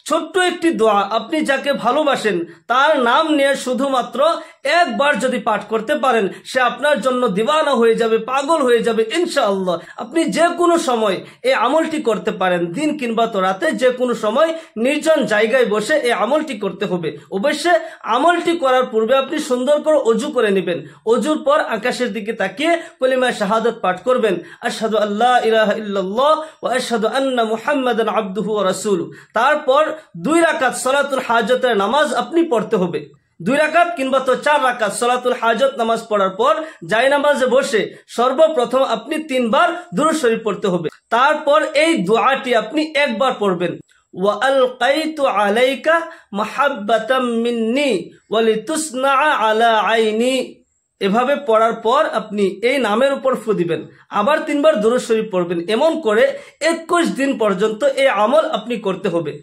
ছোট্ট একটি দোয়া, আপনি যাকে ভালোবাসেন তার নাম নিয়ে শুধুমাত্র একবার যদি পাঠ করতে পারেন, সে আপনার জন্য দিওয়ানা হয়ে যাবে, পাগল হয়ে যাবে ইনশাআল্লাহ। আপনি যে কোনো সময় এই আমলটি করতে পারেন, দিন কিংবা তো রাতে, যে কোনো সময় নির্জন জায়গায় বসে এই আমলটি করতে হবে। অবশ্যই আমলটি করার পূর্বে আপনি সুন্দর করে অজু করে নেবেন। অজুর পর আকাশের দিকে তাকিয়ে কলিমা শাহাদাত পাঠ করবেন, আশহাদু আল্লা ইলাহা ইল্লাল্লাহ ওয়া আশহাদু আন্না মুহাম্মাদান আবদুহু ওয়া রাসূলুহু। তারপর 2 রাকাত সালাতুল হাজতের নামাজ আপনি পড়তে হবে। 2 রাকাত কিংবা তো 4 রাকাত সালাতুল হাজত নামাজ পড়ার পর জায় নামাজে বসে সর্বপ্রথম আপনি 3 বার দুরূদ শরীফ পড়তে হবে। তারপর এই দোয়াটি আপনি একবার পড়বেন, ওয়া আলকাইতু আলাইকা মাহাব্বাতাম মিন্নি ওয়া লিতুসনা আলা আইনি। এভাবে পড়ার পর আপনি এই নামের উপর ফু দিবেন, আবার 3 বার দুরূদ শরীফ পড়বেন। এমন করে 21 দিন পর্যন্ত এই আমল আপনি করতে হবে।